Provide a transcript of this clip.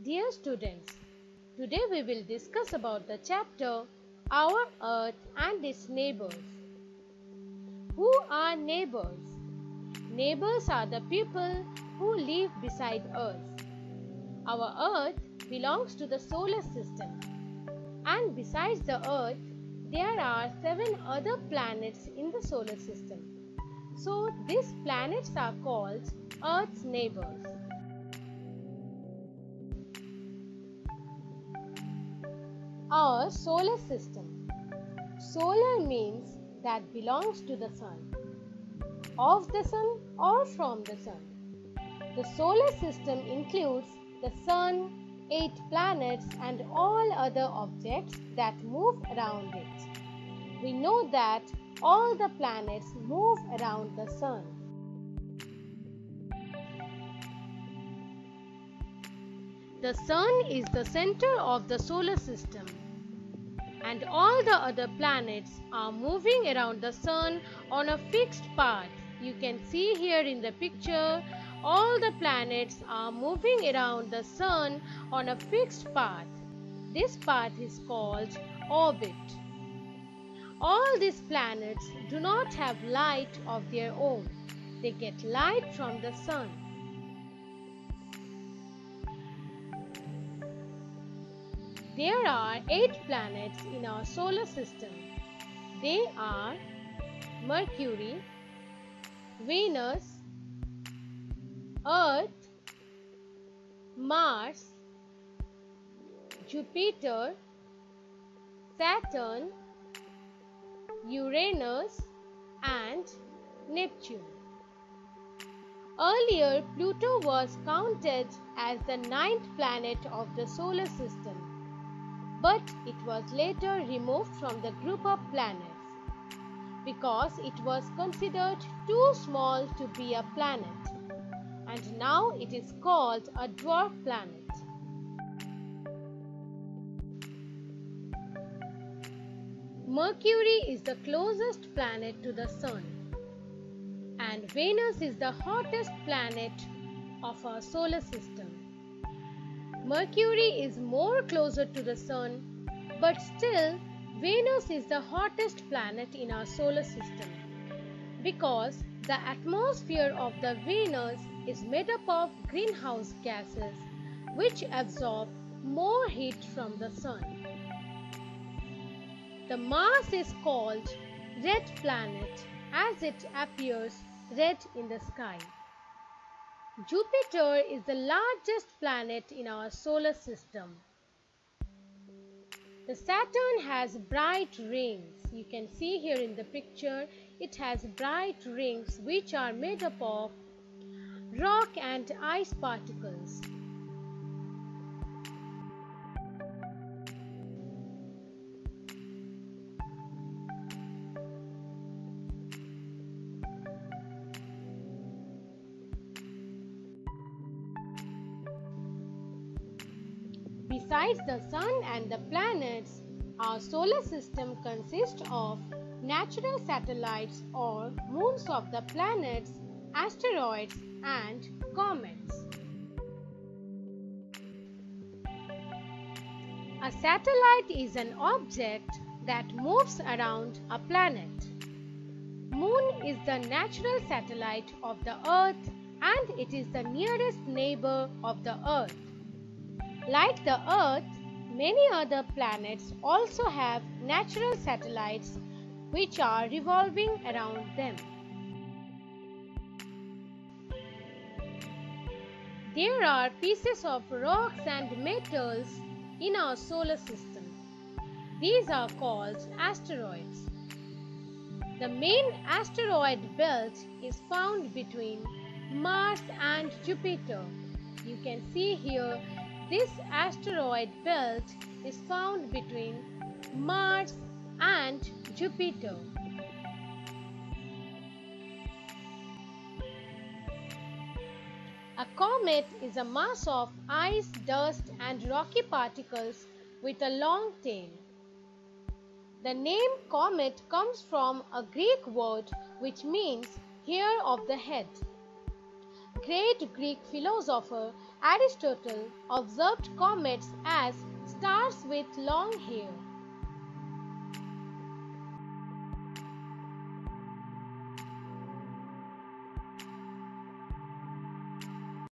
Dear students, today we will discuss about the chapter Our Earth and its Neighbors. Who are neighbors? Neighbors are the people who live beside us. Our Earth belongs to the solar system, and besides the Earth, there are 7 other planets in the solar system. So these planets are called Earth's neighbors. Our solar system. Solar means that belongs to the sun, of the sun or from the sun. The solar system includes the sun, 8 planets and all other objects that move around it. We know that all the planets move around the sun. The sun is the center of the solar system, and all the other planets are moving around the sun on a fixed path. You can see here in the picture, all the planets are moving around the sun on a fixed path. This path is called orbit. All these planets do not have light of their own. They get light from the sun. There are 8 planets in our solar system. They are Mercury, Venus, Earth, Mars, Jupiter, Saturn, Uranus, and Neptune. Earlier, Pluto was counted as the 9th planet of the solar system, but it was later removed from the group of planets because it was considered too small to be a planet, and now it is called a dwarf planet. Mercury is the closest planet to the sun, and Venus is the hottest planet of our solar system. Mercury is more closer to the sun, but still Venus is the hottest planet in our solar system because the atmosphere of the Venus is made up of greenhouse gases which absorb more heat from the sun. The Mars is called red planet as it appears red in the sky. Jupiter is the largest planet in our solar system. The Saturn has bright rings. You can see here in the picture, it has bright rings which are made up of rock and ice particles. Besides the sun and the planets, our solar system consists of natural satellites or moons of the planets, asteroids, and comets. A satellite is an object that moves around a planet. Moon is the natural satellite of the Earth, and it is the nearest neighbor of the Earth. Like the Earth, many other planets also have natural satellites which are revolving around them. There are pieces of rocks and metals in our solar system. These are called asteroids. The main asteroid belt is found between Mars and Jupiter. You can see here, this asteroid belt is found between Mars and Jupiter. A comet is a mass of ice, dust, and rocky particles with a long tail. The name comet comes from a Greek word which means hair of the head. great Greek philosopher Aristotle observed comets as stars with long hair.